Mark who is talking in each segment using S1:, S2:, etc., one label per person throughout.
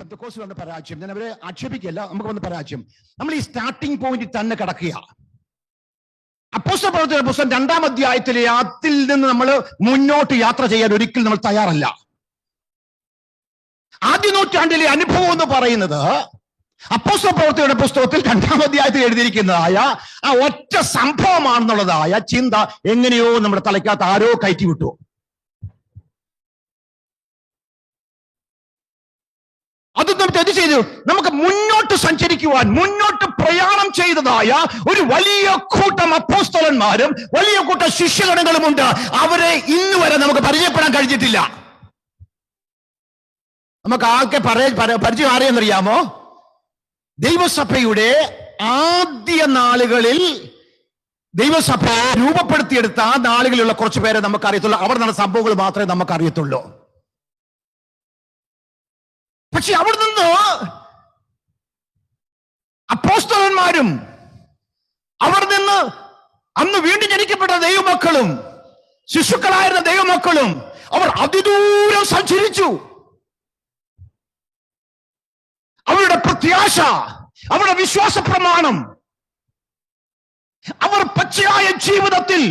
S1: പെന്തക്കോസ്തുകാരുടെ പരാജയം. ഞാൻ അവരെ ആക്ഷേപിക്കല്ല, നമുക്ക് വന്ന് പരാജയം. നമ്മൾ ഈ സ്റ്റാർട്ടിംഗ് പോയിന്റിൽ തന്നെ കിടക്കുക. അപ്പോസ്തലപ്രവൃത്തിയുടെ പുസ്തകം 2-ാം അധ്യായത്തിലെ അതിൽ നിന്ന് നമ്മൾ മുന്നോട്ട് യാത്ര ചെയ്യാൻ ഒരിക്കലും നമ്മൾ തയ്യാറല്ല. ആദ്യ നൂറ്റാണ്ടിലെ അനുഭവം എന്ന് പറയുന്നത് അപ്പോസ്തലപ്രവൃത്തിയുടെ പുസ്തകത്തിൽ 2-ാം അധ്യായത്തിൽ എഴുതിയിരിക്കുന്നതായ ആ ഒറ്റ സംഭവമാണെന്നുള്ളതായ ചിന്ത എങ്ങനെയോ നമ്മുടെ തലയ്ക്കകത്ത് ആരോ കയറ്റിവിട്ടു. അത് നമുക്ക് എന്ത് ചെയ്തു? നമുക്ക് മുന്നോട്ട് സഞ്ചരിക്കുവാൻ, മുന്നോട്ട് പ്രയാണം ചെയ്തതായ ഒരു വലിയ കൂട്ടം അപ്പോസ്തലന്മാരും വലിയ കൂട്ടം ശിഷ്യഗണങ്ങളുമുണ്ട്. അവരെ ഇന്ന് വരെ നമുക്ക് പരിചയപ്പെടാൻ കഴിഞ്ഞിട്ടില്ല. നമുക്ക് ആൾക്ക് പരിചയം ആരെയെന്നറിയാമോ? ദൈവസഭയുടെ ആദ്യ നാളുകളിൽ ദൈവസഭയെ രൂപപ്പെടുത്തിയെടുത്ത ആ നാളുകളിലുള്ള കുറച്ചു പേരെ നമുക്ക് അറിയത്തുള്ളൂ. അവർ നടന്ന സംഭവങ്ങൾ മാത്രമേ നമുക്ക് അറിയത്തുള്ളൂ. പക്ഷെ അവിടെ നിന്ന് അപ്പോസ്തലന്മാരും അവിടെ നിന്ന് അന്ന് വീണ്ടും ജനിക്കപ്പെട്ട ദൈവമക്കളും ശിശുക്കളായിരുന്ന ദൈവമക്കളും അവർ അതിദൂരം സഞ്ചരിച്ചു. അവരുടെ പ്രത്യാശ, അവരുടെ വിശ്വാസ പ്രമാണം, അവർ പച്ചയായ ജീവിതത്തിൽ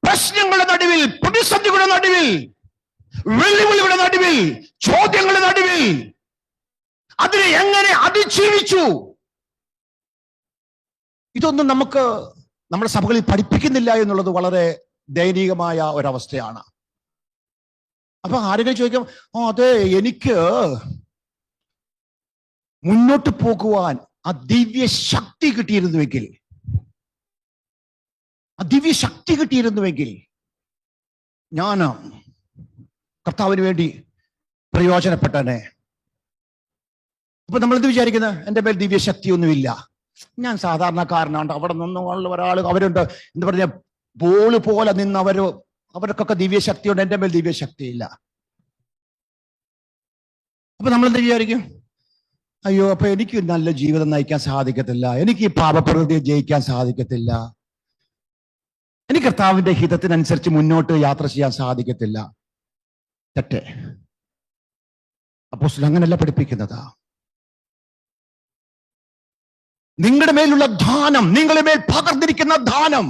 S1: പ്രശ്നങ്ങളുടെ നടുവിൽ, പ്രതിസന്ധികളുടെ നടുവിൽ, വെല്ലുവിളികളുടെ നടുവിൽ, ചോദ്യങ്ങളുടെ നടുവിൽ അതിനെ എങ്ങനെ അതിജീവിച്ചു. ഇതൊന്നും നമുക്ക് നമ്മുടെ സഭകളിൽ പഠിപ്പിക്കുന്നില്ല എന്നുള്ളത് വളരെ ദയനീയമായ ഒരവസ്ഥയാണ്. അപ്പൊ ആരെങ്കിലും ചോദിക്കും, അതെ, എനിക്ക് മുന്നോട്ട് പോകുവാൻ ആ ദിവ്യ ശക്തി കിട്ടിയിരുന്നുവെങ്കിൽ, ഞാൻ കർത്താവിന് വേണ്ടി പ്രയോജനപ്പെട്ടനെ. അപ്പൊ നമ്മളെന്ത് വിചാരിക്കുന്നത്? എൻ്റെ മേൽ ദിവ്യശക്തിയൊന്നുമില്ല, ഞാൻ സാധാരണക്കാരനാണ്. അവിടെ നിന്നുള്ള ഒരാൾ അവരുണ്ട്, എന്താ പറഞ്ഞ ബോള് പോലെ നിന്ന് അവർക്കൊക്കെ ദിവ്യശക്തിയുണ്ട്, എൻ്റെ മേൽ ദിവ്യശക്തിയില്ല. അപ്പൊ നമ്മളെന്ത് വിചാരിക്കും? അയ്യോ, അപ്പൊ എനിക്ക് നല്ല ജീവിതം നയിക്കാൻ സാധിക്കത്തില്ല, എനിക്ക് ഈ പാപപ്രകൃതിയെ ജയിക്കാൻ സാധിക്കത്തില്ല, എനിക്ക് കർത്താവിന്റെ ഹിതത്തിനനുസരിച്ച് മുന്നോട്ട് യാത്ര ചെയ്യാൻ സാധിക്കത്തില്ല. തെറ്റ്. അപ്പോസ്തലൻ അങ്ങനെയല്ല പഠിപ്പിക്കുന്നത്. നിങ്ങളുടെ മേലുള്ള ദാനം, നിങ്ങളുടെ മേൽ പകർന്നിരിക്കുന്ന ദാനം,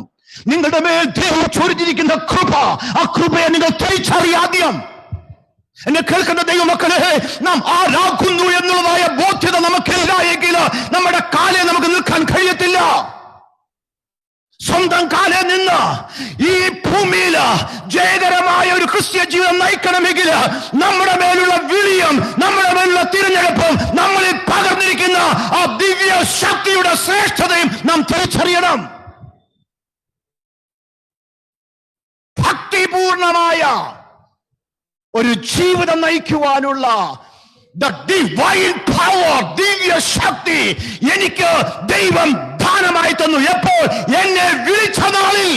S1: നിങ്ങളുടെ മേൽ ദൈവം ചൊരിഞ്ഞിരിക്കുന്ന കൃപ, ആ കൃപയെ നിങ്ങൾ തിരിച്ചറിയാദ്യം. എന്നെ കേൾക്കുന്ന ദൈവമക്കളെ, നാം ആരാകുന്നു എന്നുള്ളതായ ബോധ്യത നമുക്കില്ല എങ്കിൽ നമ്മുടെ കാലേ നമുക്ക് നിൽക്കാൻ കഴിയത്തില്ല. സ്വന്തം കാലേ നിന്ന് ഈ ഭൂമിയിൽ ജയകരമായ ഒരു ക്രിസ്ത്യ ജീവിതം നയിക്കണമെങ്കിൽ നമ്മുടെ മേലുള്ള വിളിയും നമ്മുടെ മേലുള്ള തിരഞ്ഞെടുപ്പും നമ്മളിൽ പകർന്നിരിക്കുന്ന ആ ദിവ്യ ശക്തിയുടെ ശ്രേഷ്ഠതയും നാം തിരിച്ചറിയണം. ഭക്തിപൂർണമായ ഒരു ജീവിതം നയിക്കുവാനുള്ള ഡിവൈൻ പവർ, ദിവ്യ ശക്തി എനിക്ക് ദൈവം ദാനമായി തന്നു. എപ്പോൾ? എന്നെ വിളിച്ച നാളിൽ,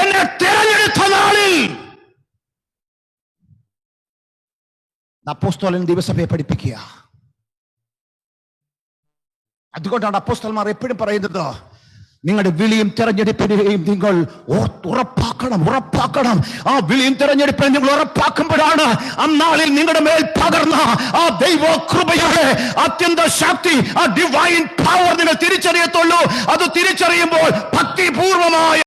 S1: എന്നെ തിരഞ്ഞെടുത്ത നാളിൽ. അപ്പോസ്തലൻ ദൈവസഭയെ പഠിപ്പിക്കുക. അതുകൊണ്ടാണ് അപ്പോസ്തലന്മാർ എപ്പോഴും പറയുന്നത്, നിങ്ങളുടെ വിളിയും തെരഞ്ഞെടുപ്പിനെയും നിങ്ങൾ ഉറപ്പാക്കണം. ആ വിളിയും തെരഞ്ഞെടുപ്പിനെ നിങ്ങൾ ഉറപ്പാക്കുമ്പോഴാണ് അന്നാളിൽ നിങ്ങളുടെ മേൽ പകർന്ന ആ ദൈവ കൃപയുടെ അത്യന്ത ശക്തി, ആ ഡിവൈൻ പവർ നിങ്ങൾ തിരിച്ചറിയത്തുള്ളൂ. അത് തിരിച്ചറിയുമ്പോൾ ഭക്തിപൂർവമായ